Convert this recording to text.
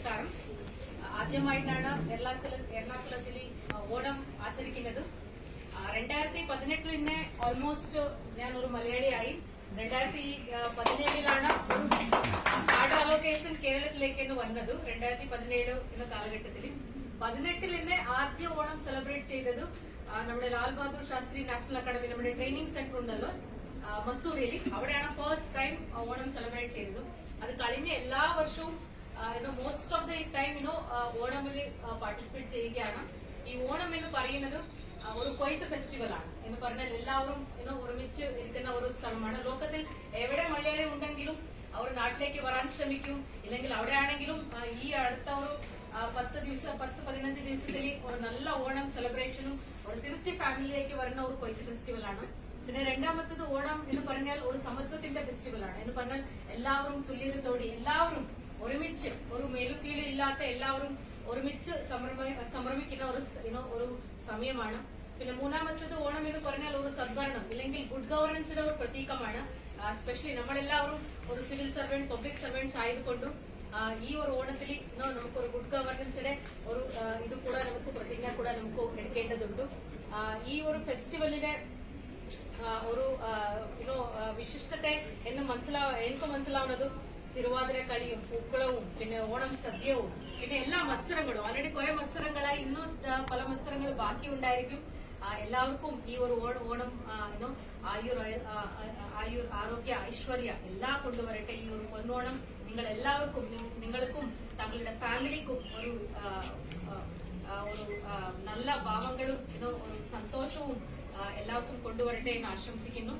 നമസ്കാരം. ആദ്യമായിട്ടാണ് എറണാകുളത്തിൽ ഓണം ആചരിക്കുന്നത്. 2018 ഓൾമോസ്റ്റ് ഞാൻ ഒരു മലയാളിയായി. 2017 കാർഡ് അലോക്കേഷൻ കേരളത്തിലേക്ക് വന്നത് 2017 എന്ന കാലഘട്ടത്തിൽ. 18 ആദ്യ ഓണം സെലിബ്രേറ്റ് ചെയ്തത് നമ്മുടെ ലാൽ ബഹാദൂർ ശാസ്ത്രി നാഷണൽ അക്കാദമി, നമ്മുടെ ട്രെയിനിങ് സെന്റർ ഉണ്ടല്ലോ മസൂറിയിൽ, അവിടെയാണ് ഫസ്റ്റ് ടൈം ഓണം സെലിബ്രേറ്റ് ചെയ്തത്. അത് കഴിഞ്ഞ എല്ലാ വർഷവും മോസ്റ്റ് ഓഫ് ദി ടൈം ഓണമിൽ പാർട്ടിസിപ്പേറ്റ് ചെയ്യുകയാണ്. ഈ ഓണം എന്ന് പറയുന്നത് ഒരു കൊയ്ത്ത് ഫെസ്റ്റിവൽ ആണ് എന്ന് പറഞ്ഞാൽ എല്ലാവരും ഒരുമിച്ച് ഇരിക്കുന്ന ഒരു സ്ഥലമാണ്. ലോകത്തിൽ എവിടെ മലയാളി ഉണ്ടെങ്കിലും അവർ നാട്ടിലേക്ക് വരാൻ ശ്രമിക്കും. ഇല്ലെങ്കിൽ അവിടെ ആണെങ്കിലും ഈ അടുത്ത ഒരു 10-15 ദിവസത്തിൽ ഒരു നല്ല ഓണം സെലിബ്രേഷനും ഒരു തിരിച്ച് ഫാമിലിയിലേക്ക് വരുന്ന ഒരു കൊയ്ത്ത് ഫെസ്റ്റിവൽ ആണ്. പിന്നെ രണ്ടാമത്തത് ഓണം എന്ന് പറഞ്ഞാൽ ഒരു സമത്വത്തിന്റെ ഫെസ്റ്റിവൽ ആണ്. എന്ന് പറഞ്ഞാൽ എല്ലാവരും തുല്യതയോടെ എല്ലാവരും ഒരുമിച്ച്, ഒരു മേലുകീഴില്ലാത്ത എല്ലാവരും ഒരുമിച്ച് സംരംഭിക്കുന്ന ഒരു സമയമാണ്. പിന്നെ മൂന്നാമത്തത് ഓണം എന്ന് പറഞ്ഞാൽ ഒരു സദ്ഭരണം ഇല്ലെങ്കിൽ ഗുഡ് ഗവർണൻസിന്റെ ഒരു പ്രതീകമാണ്. എസ്പെഷ്യലി നമ്മളെല്ലാവരും ഒരു സിവിൽ സർവന്റ്, പബ്ലിക് സർവന്റ്സ് ആയതുകൊണ്ടും ഈ ഒരു ഓണത്തിൽ നമുക്ക് ഒരു ഗുഡ് ഗവർണൻസിന്റെ ഒരു ഇത് കൂടെ നമുക്ക് പ്രതിജ്ഞ കൂടെ നമുക്ക് എടുക്കേണ്ടതുണ്ട്. ഈ ഒരു ഫെസ്റ്റിവലിന്റെ ഒരു വിശിഷ്ടത്തെ എനിക്ക് മനസ്സിലാവുന്നത് തിരുവാതിര കളിയും പൂക്കളവും പിന്നെ ഓണം സദ്യവും പിന്നെ എല്ലാ മത്സരങ്ങളും. ഓൾറെഡി കുറെ മത്സരങ്ങളായി, ഇന്നും പല മത്സരങ്ങൾ ബാക്കി ഉണ്ടായിരിക്കും. എല്ലാവർക്കും ഈ ഒരു ഓണം ആയുർ ആരോഗ്യ ഐശ്വര്യ എല്ലാം കൊണ്ടുവരട്ടെ. ഈ ഒരു പൊന്നോണം എല്ലാവർക്കും, നിങ്ങൾക്കും താങ്കളുടെ ഫാമിലിക്കും ഒരു നല്ല ഭാവങ്ങളും ഒരു സന്തോഷവും എല്ലാവർക്കും കൊണ്ടുവരട്ടെ എന്ന് ആശംസിക്കുന്നു.